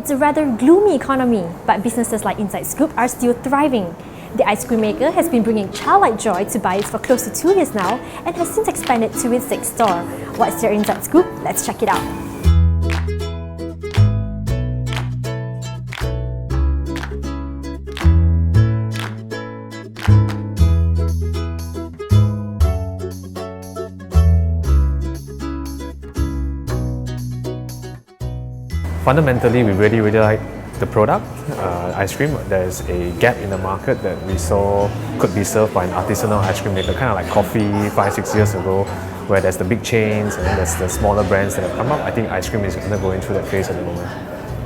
It's a rather gloomy economy, but businesses like Inside Scoop are still thriving. The ice cream maker has been bringing childlike joy to buyers for close to 2 years now and has since expanded to its 6th store. What's their Inside Scoop? Let's check it out. Fundamentally, we really like the product, ice cream. There's a gap in the market that we saw could be served by an artisanal ice cream maker, kind of like coffee 5-6 years ago, where there's the big chains and then there's the smaller brands that have come up. I think ice cream is undergoing through that phase at the moment.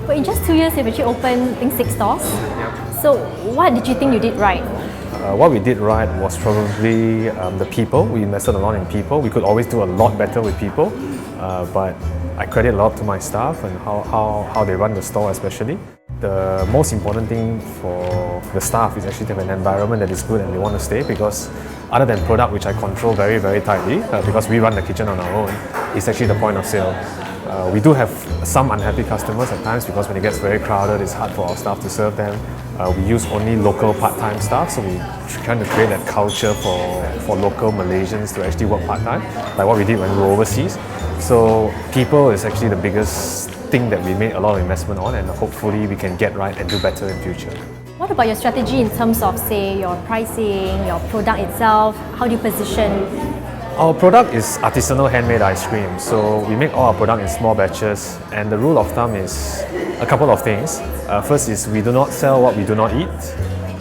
But in just 2 years, you've actually opened, I think, 6 stores. Yep. So what did you think you did right? What we did right was probably the people. We invested a lot in people. We could always do a lot better with people, but I credit a lot to my staff and how they run the store especially. The most important thing for the staff is actually to have an environment that is good and they want to stay, because other than product, which I control very tightly, because we run the kitchen on our own, it's actually the point of sale. We do have some unhappy customers at times because when it gets very crowded, it's hard for our staff to serve them. We use only local part-time staff, so we trying to create that culture for local Malaysians to actually work part-time, like what we did when we were overseas. So people is actually the biggest thing that we made a lot of investment on, and hopefully we can get right and do better in future. What about your strategy in terms of, say, your pricing, your product itself? How do you position? Our product is artisanal handmade ice cream, so we make all our product in small batches, and the rule of thumb is a couple of things. First is we do not sell what we do not eat.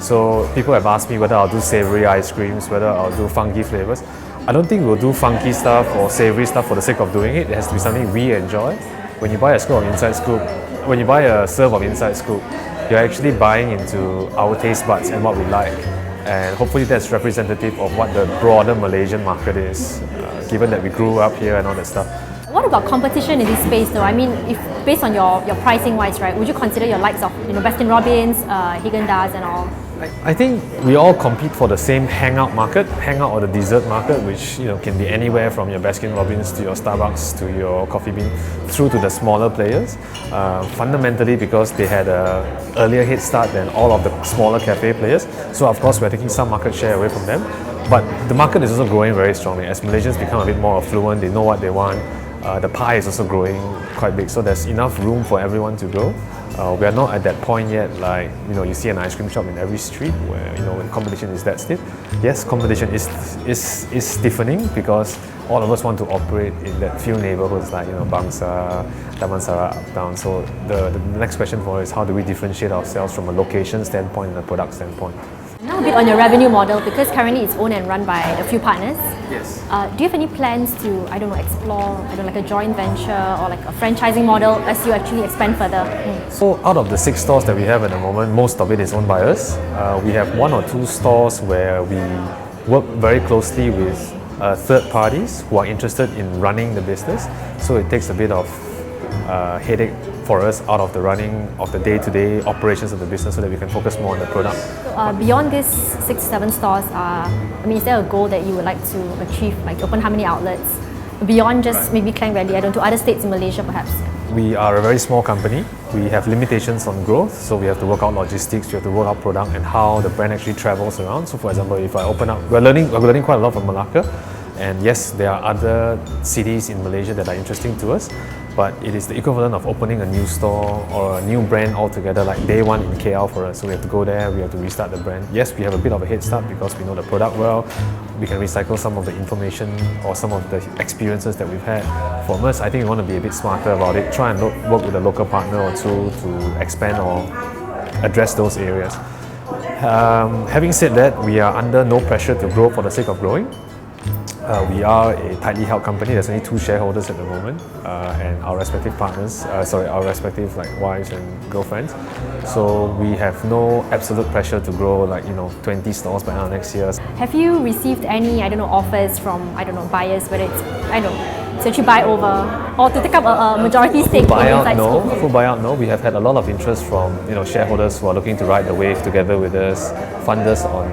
So people have asked me whether I'll do savory ice creams, whether I'll do funky flavors. I don't think we'll do funky stuff or savory stuff for the sake of doing it. It has to be something we enjoy. When you buy a scoop of Inside Scoop, when you buy a serve of Inside Scoop, you're actually buying into our taste buds and what we like. And hopefully that's representative of what the broader Malaysian market is, given that we grew up here and all that stuff. What about competition in this space though? I mean, if based on your pricing wise, right, would you consider your likes of Baskin Robbins, Haagen-Dazs and all? I think we all compete for the same hangout market, hangout or the dessert market, which can be anywhere from your Baskin Robbins to your Starbucks to your Coffee Bean, through to the smaller players. Fundamentally because they had an earlier head start than all of the smaller cafe players. So of course we're taking some market share away from them. But the market is also growing very strongly. As Malaysians become a bit more affluent, they know what they want. The pie is also growing quite big, so there's enough room for everyone to grow. We are not at that point yet, like you see an ice cream shop in every street where when competition is that stiff. Yes, competition is stiffening because all of us want to operate in that few neighborhoods like Bangsa, Damansara, Uptown. So the next question for us is how do we differentiate ourselves from a location standpoint and a product standpoint. Now a bit on your revenue model, because currently it's owned and run by a few partners. Yes. Do you have any plans to, explore, like a joint venture or like a franchising model as you actually expand further? So out of the 6 stores that we have at the moment, most of it is owned by us. We have 1 or 2 stores where we work very closely with third parties who are interested in running the business. So it takes a bit of headache for us out of the running of the day-to-day operations of the business so that we can focus more on the product. Beyond these 6-7 stores, is there a goal that you would like to achieve, like open how many outlets? Beyond just maybe Klang Valley, to other states in Malaysia perhaps? We are a very small company. We have limitations on growth, so we have to work out logistics, we have to work out product and how the brand actually travels around. So for example, if I open up, we're learning quite a lot from Malacca. And yes, there are other cities in Malaysia that are interesting to us, but it is the equivalent of opening a new store or a new brand altogether, like day one in KL for us. So we have to go there, we have to restart the brand. Yes, we have a bit of a head start because we know the product well. We can recycle some of the information or some of the experiences that we've had. For us, I think we want to be a bit smarter about it, try and work with a local partner or two to expand or address those areas. Having said that, we are under no pressure to grow for the sake of growing. We are a tightly held company. There's only 2 shareholders at the moment, and our respective partners, our respective wives and girlfriends. So we have no absolute pressure to grow 20 stores by next year. Have you received any, offers from, buyers, whether it's, to actually buy over or to take up a majority stake in Inside Scoop? Full buyout, no. We have had a lot of interest from shareholders who are looking to ride the wave together with us, fund us on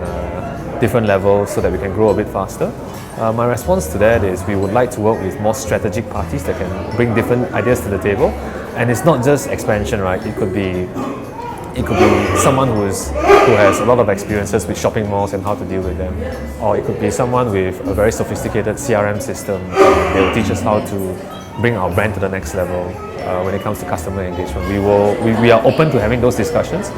different levels so that we can grow a bit faster. My response to that is we would like to work with more strategic parties that can bring different ideas to the table. And it's not just expansion, right? It could be someone who has a lot of experiences with shopping malls and how to deal with them, or it could be someone with a very sophisticated CRM system. They will teach us how to bring our brand to the next level when it comes to customer engagement. We are open to having those discussions,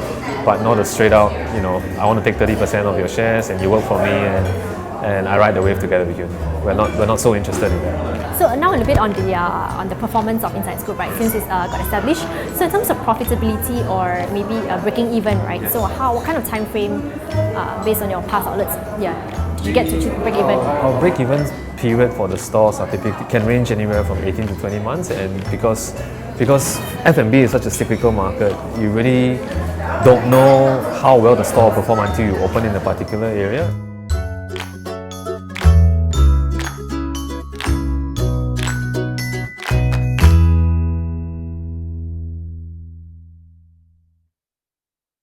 but not a straight out, I want to take 30% of your shares and you work for me and I ride the wave together with you. We're not so interested in that. So now a little bit on the performance of Inside Scoop, right? Since it's got established. So in terms of profitability or maybe breaking even, right? So what kind of time frame, based on your past outlets, did you get to break even? Our break even period for the stores are typically can range anywhere from 18 to 20 months, and because F&B is such a cyclical market, you really don't know how well the store will perform until you open in a particular area.